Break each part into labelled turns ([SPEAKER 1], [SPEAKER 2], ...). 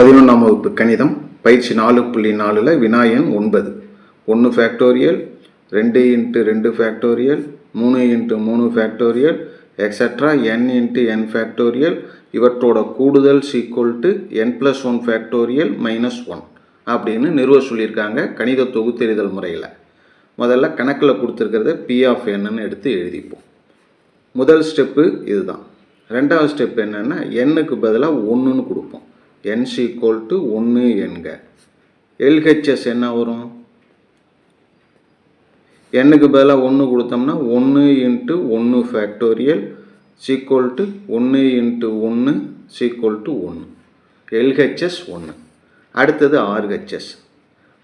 [SPEAKER 1] 11ஆம் வகுப்பு கணிதம் பயிற்சி 4.4ல் வினா எண் 9 1 factorial 2 × 2 factorial 3 × 3 factorial etcetera n × n factorial இவற்றோட கூடுதல் n+1 ஃபேக்டோரியல் -1 அப்படின்னு நிறுவ சொல்லியிருக்காங்க கணித தொகுத்தெறிதல் முறையில். முதல்ல கணக்கில் கொடுத்துருக்கிறத P(n)ன்னு எடுத்து எழுதிப்போம். முதல் ஸ்டெப்பு இதுதான். ரெண்டாவது ஸ்டெப் என்னென்னா n-க்கு பதிலாக 1ன்னு கொடுப்போம். n = 1 என்க. LHS என்ன வரும்? n-க்கு பதிலாக 1 கொடுத்தோம்னா 1 × 1 ஃபேக்டோரியல் = 1 × 1 = 1. LHS 1. அடுத்தது RHS.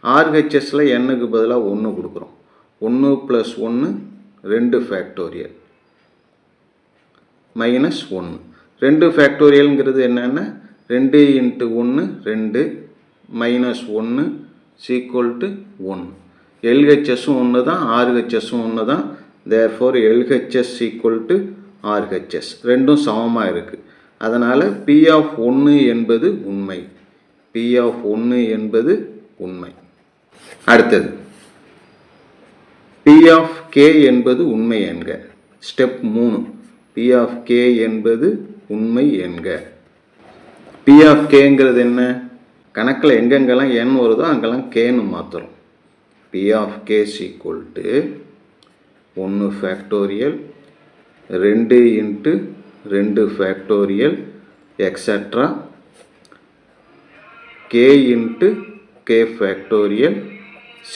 [SPEAKER 1] RHSல n-க்கு பதிலாக 1 கொடுக்குறோம். 1 + 1 2 ஃபேக்டோரியல் -1. 2 ஃபேக்டோரியல்ங்கிறது என்னென்னா 2 × 1 2 -1 = 1. LHSம் 1 தான், RHSம் 1 தான். therefore LHS = RHS ரெண்டும் சமமாக இருக்குது. அதனால் P(1) என்பது உண்மை. P(1) என்பது உண்மை. அடுத்தது P(k) என்பது உண்மை என்க. ஸ்டெப் 3. P(k) என்பது உண்மை என்க. P(k)ங்கிறது என்ன? கணக்கில் எங்கெங்கெல்லாம் n வருதோ அங்கெல்லாம் kன்னு மாற்றுறோம். P(k) = 1 factorial 2 × 2 factorial etcetera k × k factorial =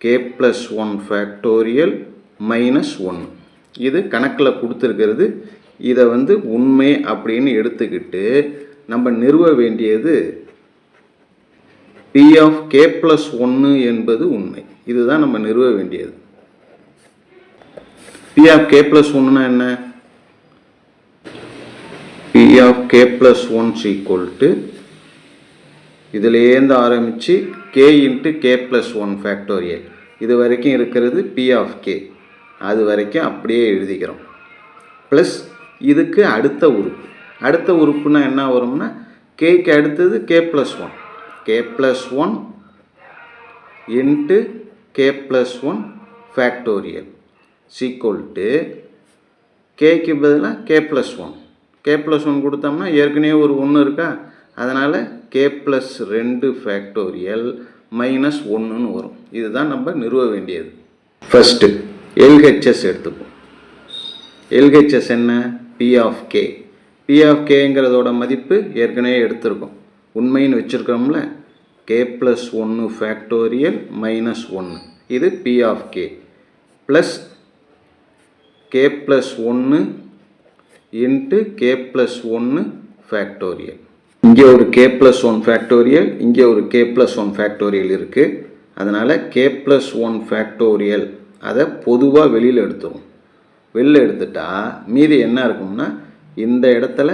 [SPEAKER 1] k+1 factorial -1. இது கணக்கில் கொடுத்துருக்கிறது. இதை உண்மை அப்படின்னு எடுத்துக்கிட்டு நம்ம நிறுவ வேண்டியது P(k+1) என்பது உண்மை. இதுதான் நம்ம நிறுவ வேண்டியது. P(k+1)னா என்ன? P(k+1) இதிலேருந்து ஆரம்பித்து k × k+1 ஃபேக்டோரியல் இது வரைக்கும் இருக்கிறது P(k). அது வரைக்கும் அப்படியே எழுதிக்கிறோம். ப்ளஸ் இதுக்கு அடுத்த உறுப்புனா என்ன வரும்னா கேக்கு அடுத்தது k+1 k+1 × k+1 ஃபேக்டோரியல் = கேக்கு பதிலாக k+1 கொடுத்தோம்னா ஏற்கனவே ஒரு 1 இருக்கா, அதனால் k+2 ஃபேக்டோரியல் -1ன்னு வரும். இதுதான் நம்ம நிறுவ வேண்டியது. ஃபஸ்ட்டு LHS எடுத்துப்போம். LHS என்ன? P(k). P(k)ங்கிறதோட மதிப்பு ஏற்கனவே எடுத்திருக்கோம். உண்மைன்னு வச்சுருக்கோம்ல, k+1 ஃபேக்டோரியல் -1 இது P(k) plus k+1 × k+1 factorial. இங்கே ஒரு k+1 ஃபேக்டோரியல், இங்கே ஒரு k+1 ஃபேக்டோரியல் இருக்குது. அதனால் k+1 ஃபேக்டோரியல் அதை பொதுவாக வெளியில் எடுத்துரும். வெளியில் எடுத்துட்டா மீதி என்ன இருக்கும்னா இந்த இடத்துல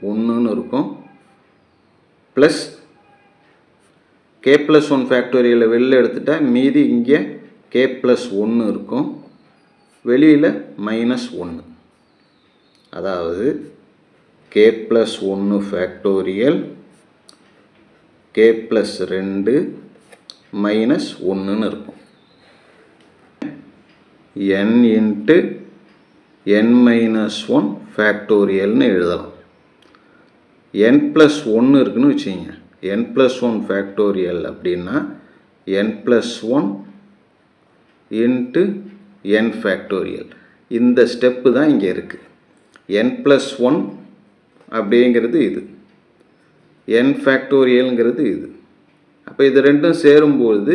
[SPEAKER 1] 1ன்னு இருக்கும். ப்ளஸ் k+1 ஃபேக்டோரியலை வெளியில் எடுத்துட்டா மீதி இங்கே k+1 இருக்கும். வெளியில் -1. அதாவது k+1 ஃபேக்டோரியல் k+2 -1ன்னு இருக்கும். n × n-1 ஃபேக்டோரியல்னு எழுதலாம். n+1 இருக்குன்னு வச்சுங்க. n+1 ஃபேக்டோரியல் அப்படின்னா n+1 × n ஃபேக்டோரியல். இந்த ஸ்டெப்பு தான் இங்கே இருக்குது. n+1 அப்படிங்கிறது இது, n ஃபேக்டோரியல்ங்கிறது இது. அப்போ இது ரெண்டும் சேரும்போது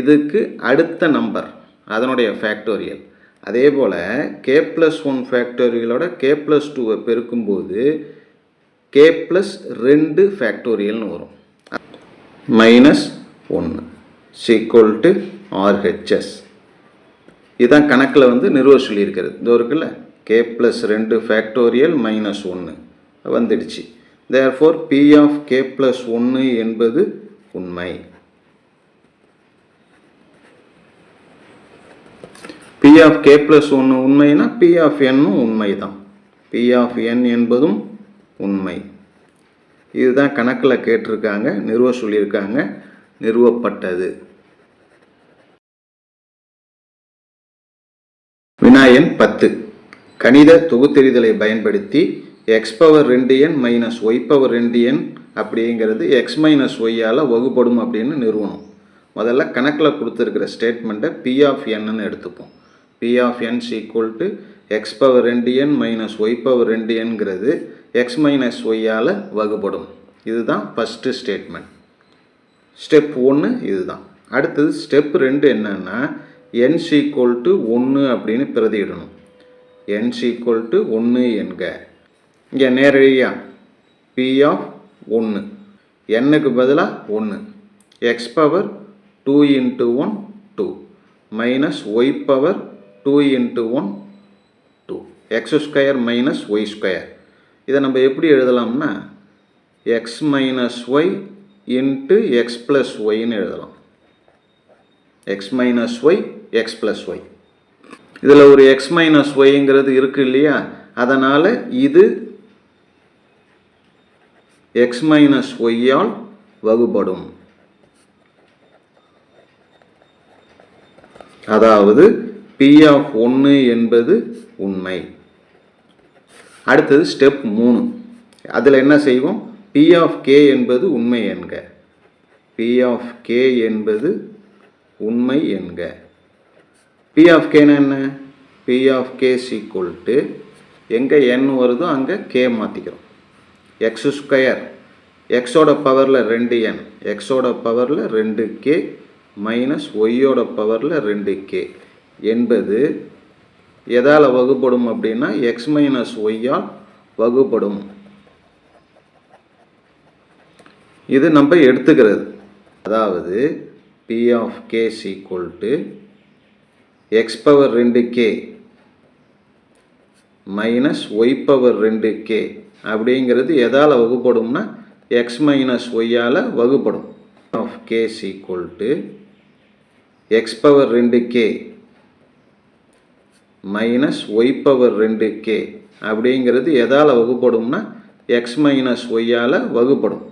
[SPEAKER 1] இதுக்கு அடுத்த நம்பர் அதனுடைய ஃபேக்டோரியல். அதே போல் k+1 ஃபேக்டோரியலோட k+2 பெருக்கும்போது k+2 ஃபேக்டோரியல்னு வரும். -1 = RHS. இதுதான் கணக்கில் நிறுவ சொல்லியிருக்கிறது. இதோ இருக்குல்ல, k+2 ஃபேக்டோரியல் -1 வந்துடுச்சு. therefore P(k+1) என்பது உண்மை. P(k+1) உண்மைனா P(n)ம் உண்மை தான். P(n) என்பதும் உண்மை. இதுதான் கணக்கில் கேட்டிருக்காங்க, நிறுவ சொல்லியிருக்காங்க, நிறுவப்பட்டது. வினாயன் 10. கணித தொகுத்தெறிதலை பயன்படுத்தி x power 2n minus y power 2n அப்படிங்கிறது x மைனஸ் ஒய்யால் வகுப்படும் அப்படின்னு நிறுவனம். முதல்ல கணக்கில் கொடுத்துருக்கிற ஸ்டேட்மெண்ட்டை பி ஆஃப் என்னு எடுத்துப்போம். P of n equal to x power 2n minus y power 2nங்கிறது எக்ஸ் மைனஸ் ஒய்யால் வகுப்படும். இதுதான் ஃபஸ்ட்டு ஸ்டேட்மெண்ட். ஸ்டெப் 1 இதுதான். அடுத்தது ஸ்டெப் 2 என்னன்னா n ஈக்குவல் டு 1 அப்படின்னு பிரதியிடணும். n ஈக்குவல் டு 1 என்க. இங்கே நேரடியாக பி ஆஃப் 1 என்னுக்கு பதிலாக 1 x power 2 into 1 2 minus y power 2 into 1 2 x square minus y square. இதை நம்ம எப்படி எழுதலாம்னா x minus y into x plus ஒய்ன்னு எழுதலாம். X minus y x plus y. இதில் ஒரு எக்ஸ் மைனஸ் ஒய்ங்கிறது இருக்குது இல்லையா, அதனால் இது எக்ஸ் மைனஸ் ஒய்யால் வகுப்படும். அதாவது பி ஆஃப் 1 என்பது உண்மை. அடுத்தது ஸ்டெப் 3. அதில் என்ன செய்வோம், பி ஆஃப் கே என்பது உண்மை என்க. பி ஆஃப் கே என்பது உண்மை என்க. பி ஆஃப் கேனா என்ன, P of K equal to எங்கே n வருதோ அங்கே கே மாற்றிக்கிறோம். எக்ஸ் ஸ்கொயர் எக்ஸோட பவரில் 2n, எக்ஸோட பவரில் 2k மைனஸ் ஒய்யோட பவரில் 2k என்பது எதால் வகுப்படும் அப்படின்னா எக்ஸ் மைனஸ் ஒய்யால் வகுப்படும். இது நம்ம எடுத்துக்கிறது. அதாவது P of K equal to x power 2k minus y power 2k அப்படிங்கிறது எதால் வகுப்படும்னா எக்ஸ் மைனஸ் ஒய்யால் வகுப்படும். Of K equal to x power 2k minus y power 2k அப்படிங்கிறது எதால் வகுப்படும்னா எக்ஸ் மைனஸ் ஒய்யால் வகுப்படும்.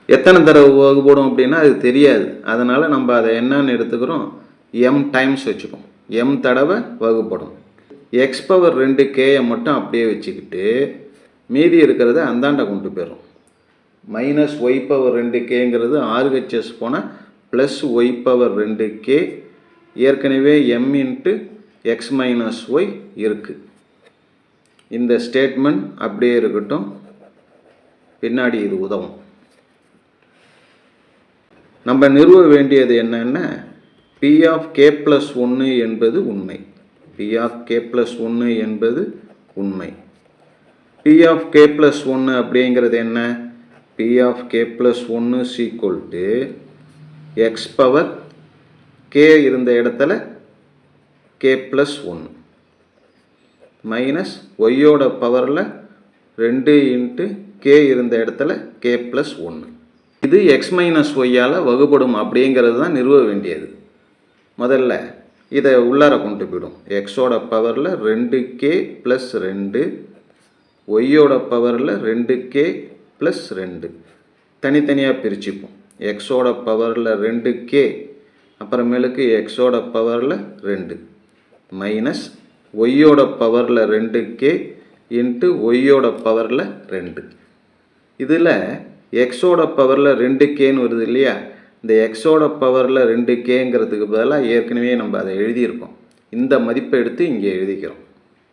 [SPEAKER 1] எத்தனை தடவை வகுப்படும் அப்படின்னா அது தெரியாது. அதனால் நம்ம அதை என்னன்னு எடுத்துக்கிறோம், m டைம்ஸ் வச்சுப்போம். m தடவை வகுப்படும். எக்ஸ் பவர் 2kயை மட்டும் அப்படியே வச்சுக்கிட்டு மீதி இருக்கிறத அந்தாண்ட கொண்டு போயிடும். மைனஸ் ஒய் பவர் 2kங்கிறது RHS போனால் ப்ளஸ் ஒய் பவர் 2k, ஏற்கனவே m into x minus y இருக்குது. இந்த ஸ்டேட்மெண்ட் அப்படியே இருக்கட்டும், பின்னாடி இது உதவும். நம்ம நிறுவ வேண்டியது என்னன்னா பி ஆஃப் கே ப்ளஸ் 1 என்பது உண்மை. பி ஆஃப் கே ப்ளஸ் 1 என்பது உண்மை. பி ஆஃப் கே ப்ளஸ் 1 அப்படிங்கிறது என்ன, P of K plus 1 equal to x power K இருந்த இடத்துல கே ப்ளஸ் 1 மைனஸ் ஒய்யோட பவரில் 2 இன்ட்டு கே இருந்த இடத்துல கே ப்ளஸ் 1. இது எக்ஸ் மைனஸ் ஒய்யால் வகுப்படும் அப்படிங்கிறது தான் நிறுவ வேண்டியது. முதல்ல இதை உள்ளார கொண்டு போய்டும். எக்ஸோட பவரில் 2k ப்ளஸ் 2, ஒய்யோட பவரில் 2k ப்ளஸ் 2 தனித்தனியாக பிரிச்சுப்போம். எக்ஸோட பவரில் 2k அப்புறமேலுக்கு எக்ஸோட பவரில் 2 மைனஸ் ஒய்யோட பவரில் 2k இன்ட்டு ஒய்யோட பவரில் 2. இதில் எக்ஸோட பவரில் 2kன்னு வருது இல்லையா, இந்த எக்ஸோட பவரில் 2kங்கிறதுக்கு பதிலாக ஏற்கனவே நம்ம அதை எழுதியிருக்கோம். இந்த மதிப்பை எடுத்து இங்கே எழுதிக்கிறோம்.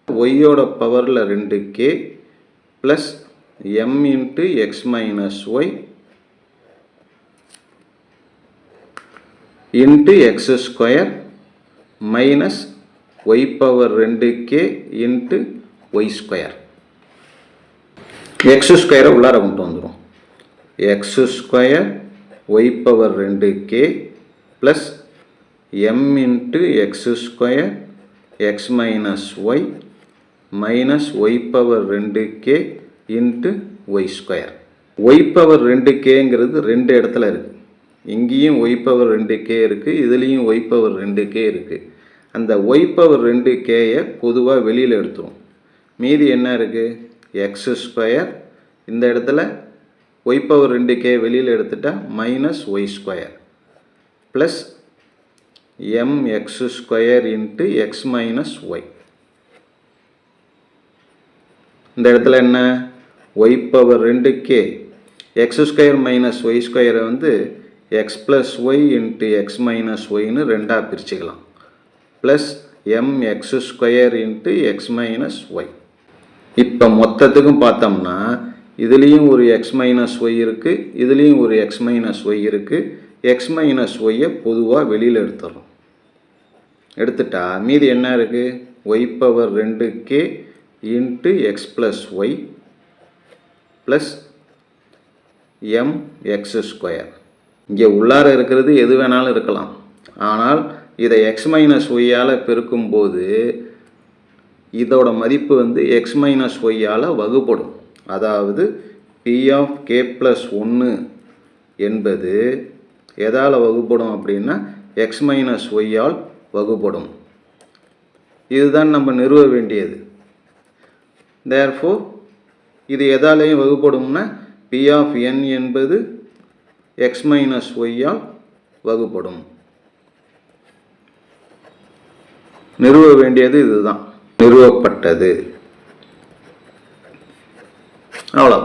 [SPEAKER 1] ஒய்யோட பவரில் 2k plus m into x minus y into x square minus y power 2k into y square. X ஸ்கொயரை உள்ளார கொண்டு வந்துடும். X square y power 2k plus m into x square x minus y minus y power 2k into y square. Y power 2kங்கிறது 2 இடத்துல இருக்குது. இங்கேயும் Y power 2k இருக்குது, இதுலேயும் ஒய் பவர் 2k இருக்குது. அந்த ஒய் பவர் 2kயை பொதுவாக வெளியில் எடுத்துரும். மீதி என்ன இருக்குது, எக்ஸ் ஸ்கொயர் இந்த இடத்துல ஒய் பவர் 2k வெளியில் எடுத்துட்டா minus y square plus mx square into x minus y. இந்த இடத்துல என்ன y power 2k x square minus y ஸ்கொயரை வந்து x plus y into x minus ஒய்னு ரெண்டாக பிரிச்சுக்கலாம். Plus mx square into x minus y. இப்போ மொத்தத்துக்கும் பார்த்தோம்னா இதுலேயும் ஒரு எக்ஸ் மைனஸ் ஒய் இருக்குது, இதுலேயும் ஒரு எக்ஸ் மைனஸ் ஒய் இருக்குது. எக்ஸ் மைனஸ் ஒய்யை பொதுவாக வெளியில் எடுத்துடுறோம். எடுத்துட்டா மீதி என்ன இருக்குது? Y power 2k into x plus y plus mx square. இங்கே உள்ளார இருக்கிறது எது வேணாலும் இருக்கலாம். ஆனால் இதை எக்ஸ் மைனஸ் ஒய்யால் பெருக்கும்போது இதோட மதிப்பு வந்து எக்ஸ் மைனஸ் ஒய்யால் வகுப்படும். அதாவது பி ஆஃப் கே ப்ளஸ் 1 என்பது எதால் வகுப்படும் அப்படின்னா எக்ஸ் மைனஸ் ஒய்யால் வகுப்படும். இதுதான் நம்ம நிறுவ வேண்டியது. தேர்ஃபோர் இது எதாலையும் வகுப்படும்னா பி ஆஃப் என் என்பது எக்ஸ் மைனஸ் ஒய்யால் வகுப்படும். நிறுவ வேண்டியது இதுதான். நிறுவப்பட்டது. அவ்வளோ.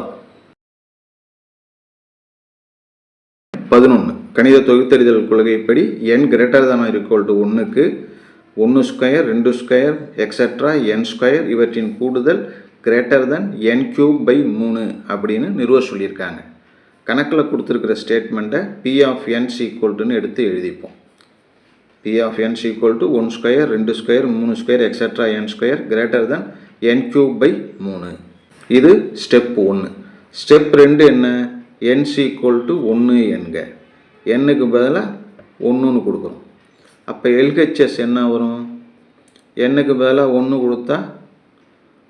[SPEAKER 1] 11 கணித தொகுத்தறிதல் கொள்கைப்படி n greater than or equal to 1க்கு 1 square 2 square etcetera n square இவற்றின் கூடுதல் greater than n cube by 3 அப்படின்னு நிறுவ சொல்லியிருக்காங்க. கணக்கில் கொடுத்துருக்கிற ஸ்டேட்மெண்ட்டை பி ஆஃப் n ஈக்குவல்ட்டுன்னு எடுத்து எழுதிப்போம். P of n equal to 1 square 2 square 3 square etcetera n square greater than n cube by 3. இது ஸ்டெப் 1. ஸ்டெப் 2 என்ன? n ஈக்குவல் டு 1 என்க. என்னுக்கு பதிலாக 1ன்னு கொடுக்குறோம். அப்போ எல்ஹெச்எஸ் என்ன வரும்? என்னுக்கு பதிலாக 1 கொடுத்தா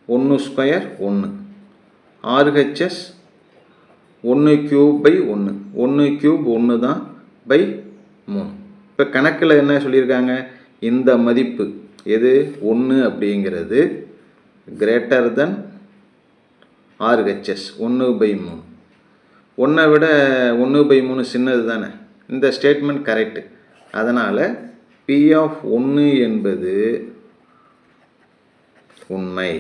[SPEAKER 1] 1 square 1. RHS 1 cube by 1. 1 cube 1 தான் பை 3. இப்போ கணக்கில் என்ன சொல்லியிருக்காங்க? இந்த மதிப்பு எது 1 அப்படிங்கிறது கிரேட்டர் தென் ஆர்ஹெச்எஸ் 1 பை 3. 1 விட 1 பை 3 சின்னது தானே. இந்த ஸ்டேட்மெண்ட் கரெக்டு. அதனால் பி ஆஃப் 1 என்பது உண்மை.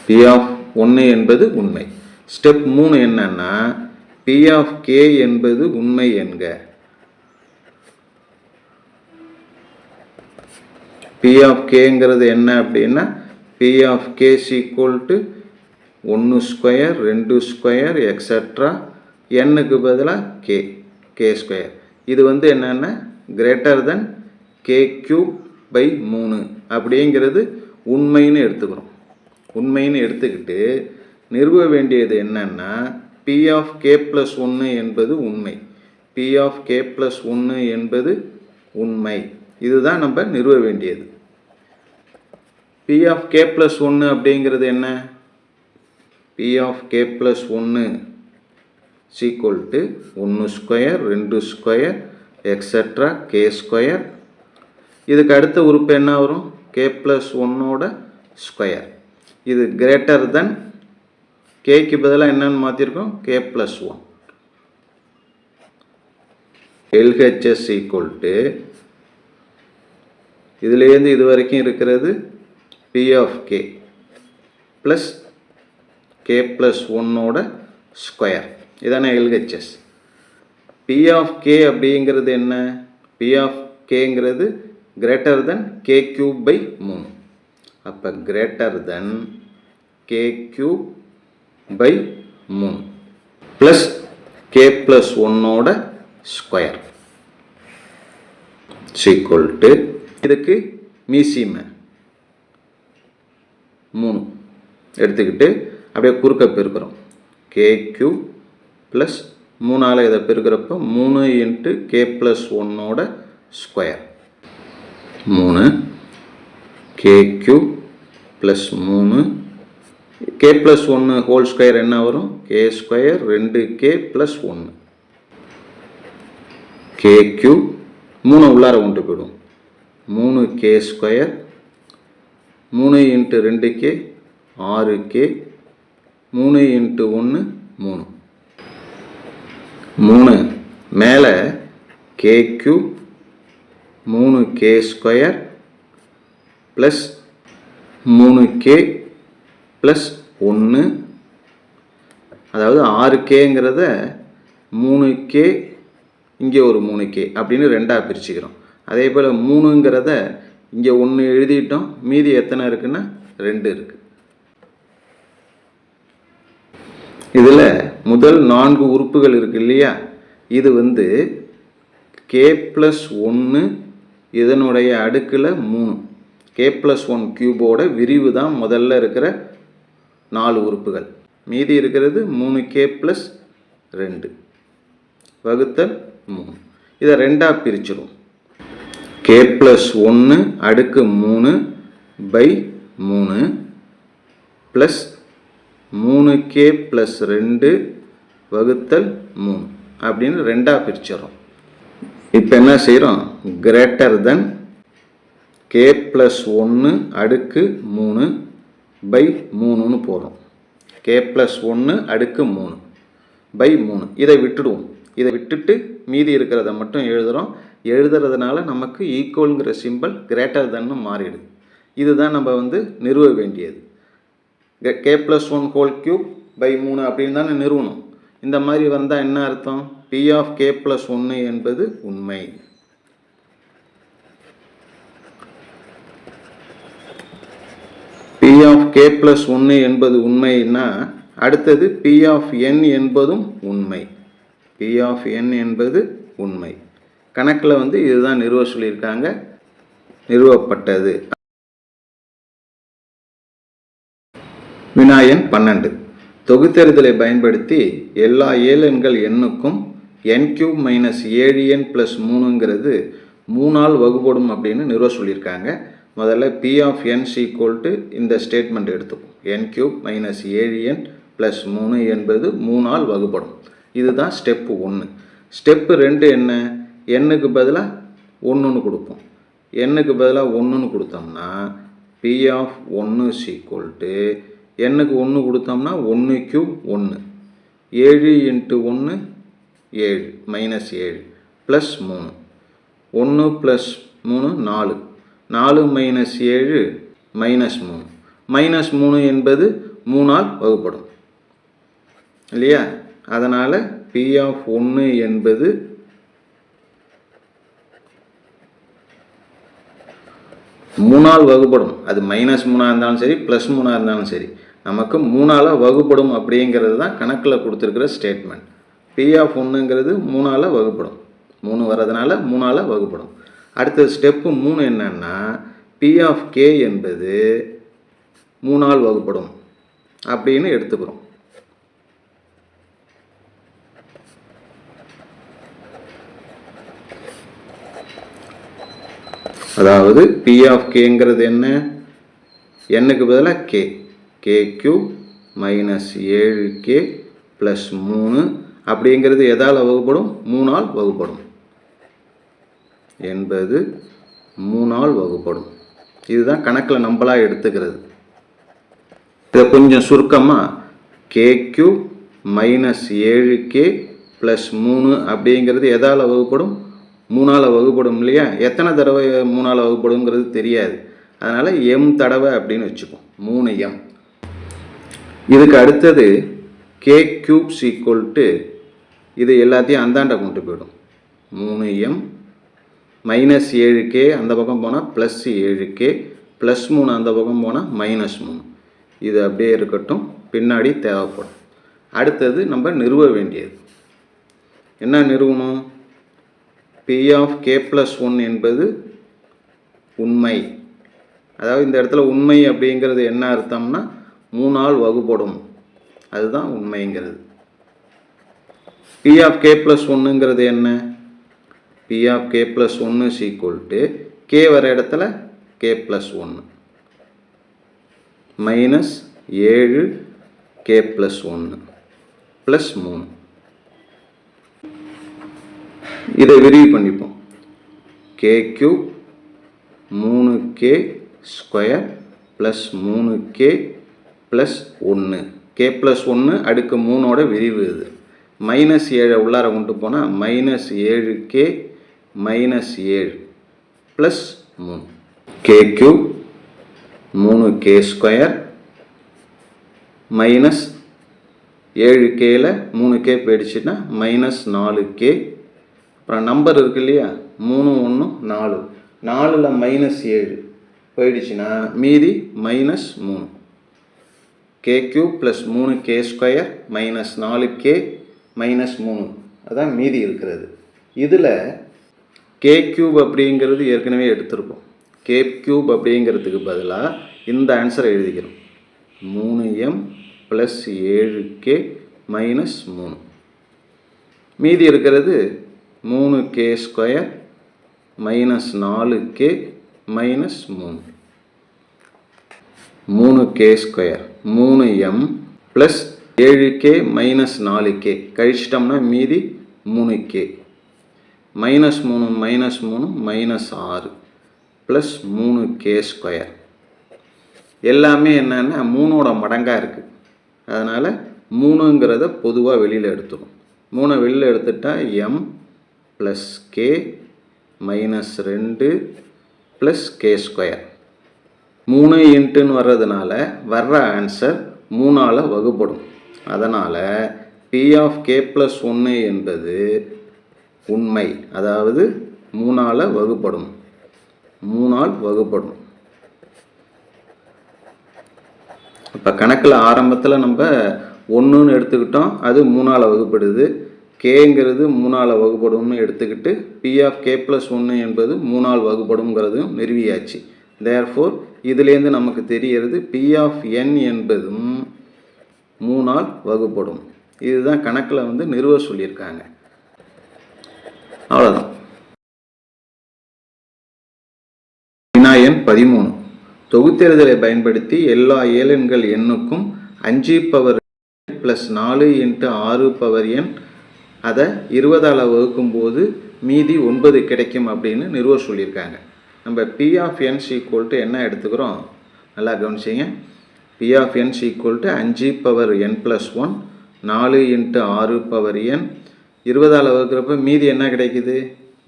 [SPEAKER 1] பி ஆஃப் 1 என்பது உண்மை. ஸ்டெப் 3 என்னன்னா பி ஆஃப் கே என்பது உண்மை என்க. பி ஆஃப் கேங்கிறது என்ன அப்படின்னா P of K equal to 1 square 2 square etcetera என்னுக்கு பதிலாக கே ஸ்கொயர். இது வந்து என்னென்னா greater than K cube by 3 அப்படிங்கிறது உண்மைன்னு எடுத்துக்கிறோம். உண்மைன்னு எடுத்துக்கிட்டு நிறுவ வேண்டியது என்னன்னா பி ஆஃப் கே ப்ளஸ் 1 என்பது உண்மை. பி ஆஃப் கே ப்ளஸ் 1 என்பது உண்மை. இதுதான் நம்ம நிறுவ வேண்டியது. பி ஆஃப் கே ப்ளஸ் 1 அப்படிங்கிறது என்ன? P of K plus 1 equal to 1 square 2 square etcetera K square. இதுக்கு அடுத்த உறுப்பு என்ன வரும்? கே ப்ளஸ் 1ஓட ஸ்கொயர். இது கிரேட்டர் தென் கேக்கு பதிலாக என்னன்னு மாற்றிருக்கோம்? K plus 1. LHS equal to இதுலேருந்து இது வரைக்கும் இருக்கிறது P of K plus K plus 1ஓட ஸ்கொயர். இதானே எல்ஹெச்எஸ். பி ஆஃப் கே அப்படிங்கிறது என்ன? பி ஆஃப் கேங்கிறது greater than K cube by 3. அப்போ greater than K cube by 3 plus K plus 1ஓட ஸ்கொயர் ஈக்குவல் டு இதுக்கு மீசிமை 3 எடுத்துக்கிட்டு அப்படியே குறுக்க பெருக்கிறோம். கே கியூப் ப்ளஸ் 3ஆல் இதை பெருக்கிறப்போ 3 இன்ட்டு கே ப்ளஸ் 1ஓட square 3 K cube plus 3 K plus 1 whole square என்ன வரும்? K square 2k plus 1 K cube 3 உள்ளார கொண்டு போயிடும். 3k square 3 into 2k 6k 3 into 1 3 3 மேலே K cube 3k square plus 3k plus 1, அதாவது 6kங்கிறத 3k இங்கே ஒரு 3k அப்படின்னு ரெண்டாக பிரிச்சுக்கிறோம். அதே போல் 3ங்கிறத இங்கே 1 எழுதிட்டோம், மீதி எத்தனை இருக்குன்னா 2 இருக்குது. இதில் முதல் 4 உறுப்புகள் இருக்கு இல்லையா, இது வந்து k + 1 இதனுடைய அடுக்கில் 3, k + 1 கியூபோட விரிவு தான் முதல்ல இருக்கிற 4 உறுப்புகள். மீதி இருக்கிறது 3k + 2 வகுத்தல் 3. இதை ரெண்டாக பிரிச்சிடும். k + 1 அடுக்கு 3 பை 3 ப்ளஸ் 3k + 2 வகுத்தல் 3 அப்படின்னு ரெண்டாக பிரிச்சிடறோம். இப்போ என்ன செய்கிறோம், கிரேட்டர் தென் k + 1 அடுக்கு 3 பை 3ன்னு போகிறோம். k + 1 அடுக்கு 3 பை 3 இதை விட்டுடுவோம். இதை விட்டுட்டு மீதி இருக்கிறத மட்டும் எழுதுகிறோம். எழுதுறதுனால நமக்கு ஈக்குவல்ங்கிற சிம்பிள் கிரேட்டர் தென்னு மாறிடுது. இதுதான் நம்ம வந்து நிறுவ வேண்டியது. k + 1 ஹோல் கியூப் பை 3 அப்படின்னு தானே நிறுவனம். இந்த மாதிரி வந்தால் என்ன அர்த்தம், p ஆஃப் k + 1 என்பது உண்மை. p ஆஃப் k + 1 என்பது உண்மைன்னா அடுத்தது p ஆஃப் n என்பதும் உண்மை. p ஆஃப் n என்பது உண்மை. கணக்கில் வந்து இதுதான் நிறுவ சொல்லியிருக்காங்க, நிறுவப்பட்டது. வினாயன் 12. தொகுத்தெறிதலை பயன்படுத்தி எல்லா ஏழெண்கள் எண்ணுக்கும் n³ - 7n + 3ங்கிறது 3ஆல் வகுப்படும் அப்படின்னு நிறுவ சொல்லியிருக்காங்க. முதல்ல p ஆஃப் n = இந்த ஸ்டேட்மெண்ட் எடுத்துப்போம். n³ - 7n + 3 என்பது 3ஆல் வகுப்படும். இதுதான் ஸ்டெப்பு 1. ஸ்டெப்பு 2 என்ன, n-க்கு பதிலாக 1ன்னு கொடுப்போம். n-க்கு பதிலாக 1ன்னு கொடுத்தோம்னா p ஆஃப் 1 = n-க்கு 1 கொடுத்தோம்னா 1³ 1, 7 × 1 7 -7 ப்ளஸ் 3, 1 + 3 4, 4 - 7 -3, -3 என்பது 3ஆல் வகுப்படும் இல்லையா. அதனால் p ஆஃப் 1 என்பது 3ஆல் வகுப்படும். அது -3ஆக இருந்தாலும் சரி, +3ஆக இருந்தாலும் சரி, நமக்கு 3ஆல் வகுப்படும் அப்படிங்கிறது தான் கணக்கில் கொடுத்துருக்கிற ஸ்டேட்மெண்ட். p ஆஃப் 1ங்கிறது 3ஆல் வகுப்படும். 3 வர்றதுனால 3ஆல் வகுப்படும். அடுத்தது ஸ்டெப்பு 3 என்னன்னா, p ஆஃப் k என்பது 3ஆல் வகுப்படும் அப்படின்னு எடுத்துக்கிறோம். அதாவது p ஆஃப் kங்கிறது என்ன, n-க்கு பதிலாக k, k³ - 7k + 3 அப்படிங்கிறது எதால் வகுப்படும், 3ஆல் வகுப்படும் என்பது 3ஆல் வகுப்படும். இதுதான் கணக்கில் நம்மளாக எடுத்துக்கிறது. இதை கொஞ்சம் சுருக்கமாக k³ - 7k + 3 அப்படிங்கிறது எதால் வகுப்படும், 3ஆல் வகுப்படும் இல்லையா. எத்தனை தடவை 3ஆல் வகுப்படுங்கிறது தெரியாது, அதனால் m தடவை அப்படின்னு வச்சுப்போம், 3m. இதுக்கு அடுத்தது k³ இது எல்லாத்தையும் அந்தாண்ட கொண்டு போயிடும். 3m -7k அந்த பக்கம் போனால் +7k +3 அந்த பக்கம் போனால் -3. இது அப்படியே இருக்கட்டும், பின்னாடி தேவைப்படும். அடுத்தது நம்ம நிறுவ வேண்டியது என்ன நிறுவனம், p ஆஃப் k + 1 என்பது உண்மை. அதாவது இந்த இடத்துல உண்மை அப்படிங்கிறது என்ன அர்த்தம்னா 3ஆல் வகுப்படும், அதுதான் உண்மைங்கிறது. p ஆஃப் k + 1ங்கிறது என்ன, p ஆஃப் k + 1 = k வர இடத்துல k + 1 -7k + 1 + 3. இதை விரிவு பண்ணிப்போம். k³ 3k² + 3k + 1, k k+1 அடுக்கு 3ஓட விரிவு இது. -7 உள்ளார கொண்டு போனால் -7k -7 plus 3 k³ 3k² minus 7kல 3k போயிடுச்சுன்னா -4k. அப்புறம் நம்பர் இருக்கு இல்லையா, 3 1 4, 4ல் -7 போயிடுச்சுன்னா மீதி -3 k³ ப்ளஸ் 3k² -4k -3 அதான் மீதி இருக்கிறது. இதில் k³ அப்படிங்கிறது ஏற்கனவே எடுத்திருப்போம். k³ அப்படிங்கிறதுக்கு பதிலாக இந்த ஆன்சரை எழுதிக்கிறோம். 3m plus 7k -3. மீதி இருக்கிறது 3k² -4k -3. 3k² 3m plus 7k -4k கழிச்சிட்டோம்னா மீதி 3k. -3 -3 -6 plus 3k². எல்லாமே என்னன்னா 3ஓட மடங்காக இருக்குது. அதனால் 3ங்கிறத பொதுவாக வெளியில் எடுத்துடும். 3 வெளியில் எடுத்துட்டா m plus k -2 plus k². 3 இன்ட்டுன்னு வர்றதுனால வர்ற ஆன்சர் 3ஆல் வகுப்படும். அதனால் p(k+1) என்பது உண்மை, அதாவது 3ஆல் வகுப்படும். 3ஆல் வகுப்படும். இப்போ கணக்கில் ஆரம்பத்தில் நம்ம 1ன்னு எடுத்துக்கிட்டோம், அது 3ஆல் வகுப்படுது. கேங்கிறது 3ஆல் வகுப்படும்னு எடுத்துக்கிட்டு p(k+1) என்பது 3ஆல் வகுப்படும்ங்கிறதும் நிறுவியாச்சு. தேர்ஃபோர் இதுலேருந்து நமக்கு தெரிகிறது p(n) என்பதும் 3ஆல் வகுப்படும். இதுதான் கணக்கில் நிறுவ சொல்லியிருக்காங்க. அவ்வளோதான். வினா எண் 13. தொகுத்தெழுதலை பயன்படுத்தி எல்லா இயலெண்கள் எண்ணுக்கும் 5 + 4 × 6n அதை 20ஆல் வகுக்கும் போது மீதி 9 கிடைக்கும் அப்படின்னு நிறுவ சொல்லியிருக்காங்க. நம்ம p(n) என்ன எடுத்துக்கிறோம், நல்லா கவனிச்சிங்க. p(n) 5n + 1 4 × 6n 20ஆல் வகுக்கிறப்ப மீதி என்ன கிடைக்குது,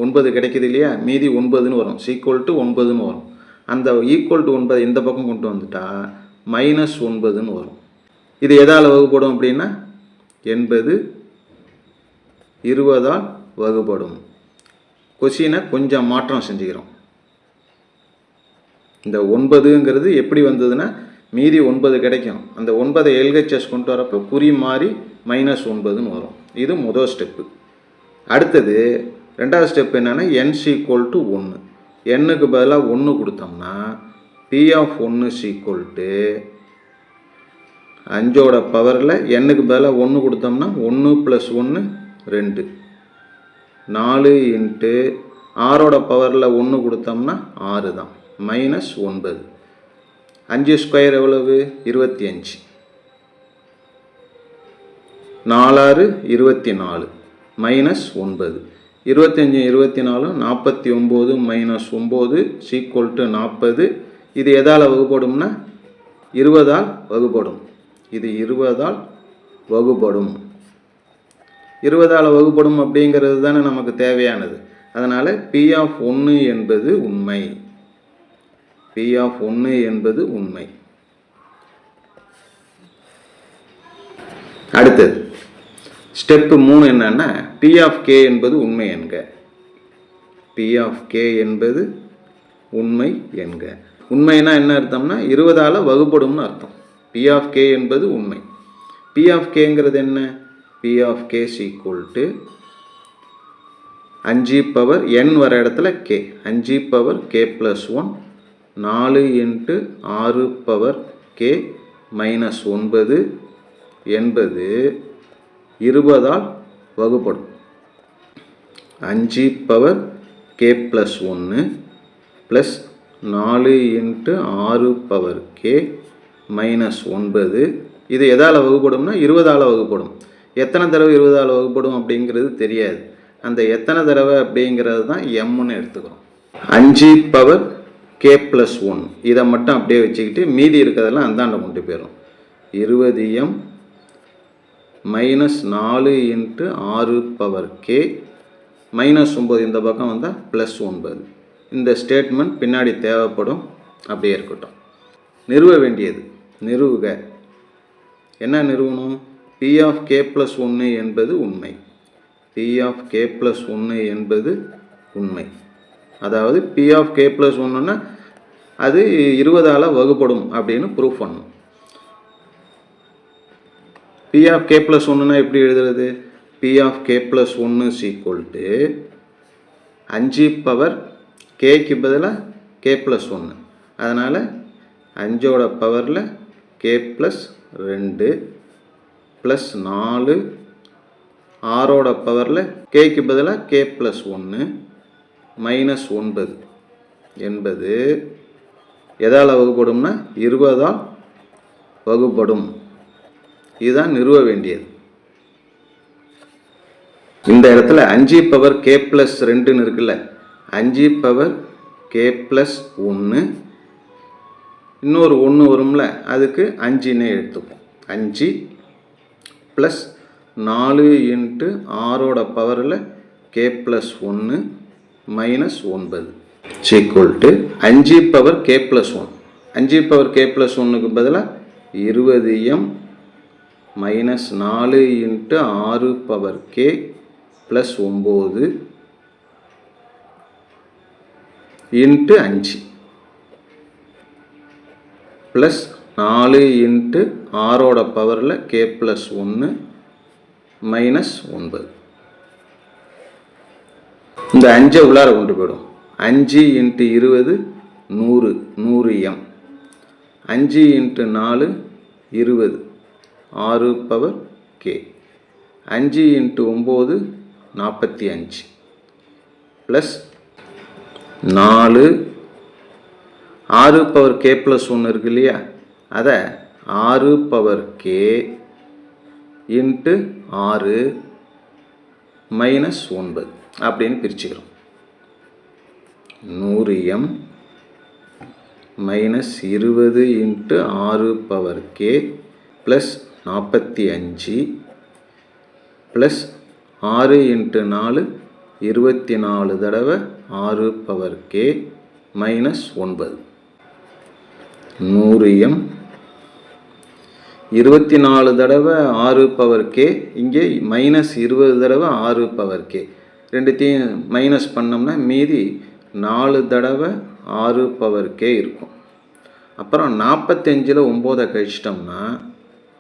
[SPEAKER 1] 9 கிடைக்குது இல்லையா. மீதி 9ன்னு வரும், =9ன்னு வரும். அந்த =9 இந்த பக்கம் கொண்டு வந்துட்டா -9ன்னு வரும். இது எதால் வகுப்படும் அப்படின்னா 80 20ஆல் வகுப்படும். கொஸ்டினை கொஞ்சம் மாற்றம் செஞ்சுக்கிறோம். இந்த 9ங்கிறது எப்படி வந்ததுன்னா மீதி 9 கிடைக்கும். அந்த 9ஐ LHS கொண்டு வரப்போ குறி மாறி -9ன்னு வரும். இது முதல் ஸ்டெப்பு. அடுத்தது ரெண்டாவது ஸ்டெப் என்னென்னா n = 1. n-க்கு பதிலாக 1 கொடுத்தோம்னா p(1) 5ஓட பவரில் n-க்கு பதிலாக 1 கொடுத்தோம்னா 1 + 1 2 4 × 6ஓட பவரில் 1 கொடுத்தோம்னா 6 தான், -9. 5² எவ்வளவு, 25. 4 6 24 -9. 25 24 49 -9 = 40. இது எதால் வகுப்படும்னா 20ஆல் வகுப்படும். இது 20ஆல் வகுப்படும். 20ஆல் வகுப்படும் அப்படிங்கிறது தானே நமக்கு தேவையானது. அதனால் p(1) என்பது உண்மை. p(1) என்பது உண்மை. அடுத்தது ஸ்டெப் 3 என்னன்னா p(k) என்பது உண்மை என்க. p(k) என்பது உண்மை என்க. உண்மைனா என்ன அர்த்தம்னா 20ஆல் வகுப்படும்னு அர்த்தம். p(k) என்பது உண்மை. p(k)ங்கிறது என்ன, p(k) = 5n வர இடத்துல k, 5k+1 4 × 6k -9 என்பது 20ஆல் வகுப்படும். 5k+1 + 4 × 6k -9 இது எதால் வகுப்படும்னா 20ஆல் வகுப்படும். எத்தனை தடவை 20ஆல் வகுப்படும் அப்படிங்கிறது தெரியாது. அந்த எத்தனை தடவை அப்படிங்கிறது தான் mன்னு எடுத்துக்கிறோம். 5k+1 இதை மட்டும் அப்படியே வச்சுக்கிட்டு மீதி இருக்கிறதெல்லாம் அந்தாண்ட கொண்டு போயிடும். 20m -4 × 6 -9 இந்த பக்கம் வந்தால் +9. இந்த ஸ்டேட்மெண்ட் பின்னாடி தேவைப்படும், அப்படியே இருக்கட்டும். நிறுவ வேண்டியது, நிறுவுக. என்ன நிறுவனம்? P of k + 1 என்பது உண்மை. P of k + 1 என்பது உண்மை. அதாவது P of k + 1ன்னா அது 20ஆல் வகுப்படும் அப்படின்னு ப்ரூஃப் பண்ணணும். P of k + 1ன்னா எப்படி எழுதுறது? P of k + 1 = 5 பவர் kக்கு பதிலாக k + 1. அதனால் 5ஓட பவரில் k + 2 ப்ளஸ் 4, 6ஓட பவரில் kக்கு பதிலாக k + 1 -9 என்பது எதால் வகுப்படும்னா 20ஆல் வகுப்படும். இதுதான் நிறுவ வேண்டியது. இந்த இடத்துல 5 பவர் k + 2ன்னு இருக்குல்ல, 5 பவர் k + 1, இன்னொரு 1 வரும்ல, அதுக்கு 5ன்னு எடுத்துப்போம். 5 ப்ளஸ் 4 × 6ஓட பவரில் k + 1 -9 = 5 power k + 1. 5 power k + 1க்கு பதிலாக 20m -4 × 6 பவர் k + 9 × 5 ப்ளஸ் 4 × 6ஓட பவரில் k + 1 -9. இந்த 5 உள்ளார கொண்டு போயிடும். 5 × 20 100, 100m. 5 × 4 20, 6 power k. 5 × 9 45 plus 4, 6 power k + 1 இருக்கு இல்லையா, அதை 6 பவர் k × 6 -9 அப்படின்னு பிரிச்சுக்கிறோம். 100m -20 × 6 power k plus 45 plus 6 × 4 24 தடவை 6 பவர் k -9. 100m 24 தடவை 6 பவர் k, இங்கே -20 தடவை 6 பவர் k. ரெண்டுத்தையும் மைனஸ் பண்ணோம்னா மீதி 4 தடவை 6 பவர் k இருக்கும். அப்புறம் 45ல் 9 கழிச்சிட்டோம்னா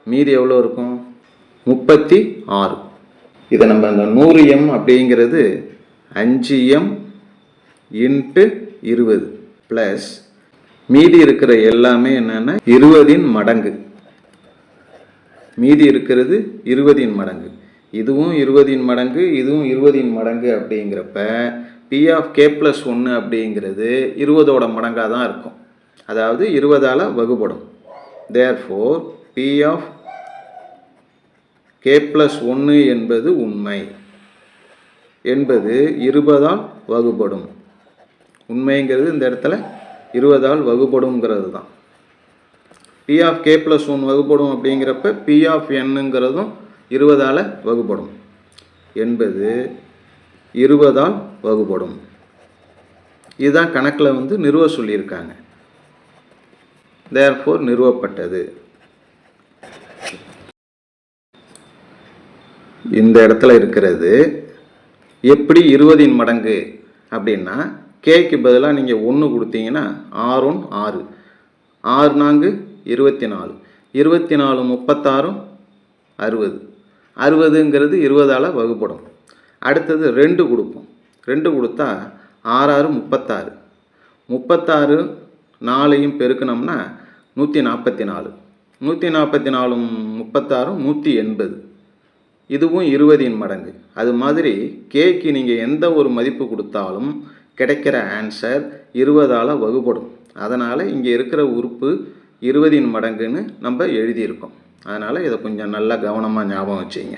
[SPEAKER 1] மீதி எவ்வளோ இருக்கும்? 36. இதை நம்ம அந்த 100m அப்படிங்கிறது 5m × 20 ப்ளஸ் மீதி இருக்கிற எல்லாமே என்னென்னா 20இன் மடங்கு. மீதி இருக்கிறது 20இன் மடங்கு. இதுவும் 20இன் மடங்கு, இதுவும் 20இன் மடங்கு. அப்படிங்கிறப்ப P of k + 1 அப்படிங்கிறது 20ஓட மடங்காக தான் இருக்கும். அதாவது 20ஆல் வகுப்படும். Therefore P of k + 1 என்பது உண்மை என்பது 20ஆல் வகுப்படும். உண்மைங்கிறது இந்த இடத்துல 20ஆல் வகுப்படும்ங்கிறது தான். P of k + 1 வகுப்படும் அப்படிங்கிறப்ப P of nங்கிறதும் 20ஆல் வகுப்படும் என்பது 20ஆல் வகுப்படும். இதுதான் கணக்கில் நிறுவ சொல்லியிருக்காங்க. Therefore நிறுவப்பட்டது. இந்த இடத்துல இருக்கிறது எப்படி 20இன் மடங்கு அப்படின்னா, கேக்கு பதிலாக நீங்கள் 1 கொடுத்தீங்கன்னா 6 6, 6 4 24, 24 36 60, 60ங்கிறது 20ஆல் வகுப்படும். அடுத்தது 2 கொடுப்போம். 2 கொடுத்தா 6 6 36, 36 4ஐயும் பெருக்கணும்னா 144, 144 36 180. இதுவும் 20இன் மடங்கு. அது மாதிரி கேக்கு நீங்கள் எந்த ஒரு மதிப்பு கொடுத்தாலும் கிடைக்கிற ஆன்சர் 20ஆல் வகுப்படும். அதனால் இங்கே இருக்கிற உறுப்பு 20இன் மடங்குன்னு நம்ம எழுதியிருக்கோம். அதனால் இதை கொஞ்சம் நல்லா கவனமாக ஞாபகம் வச்சுங்க.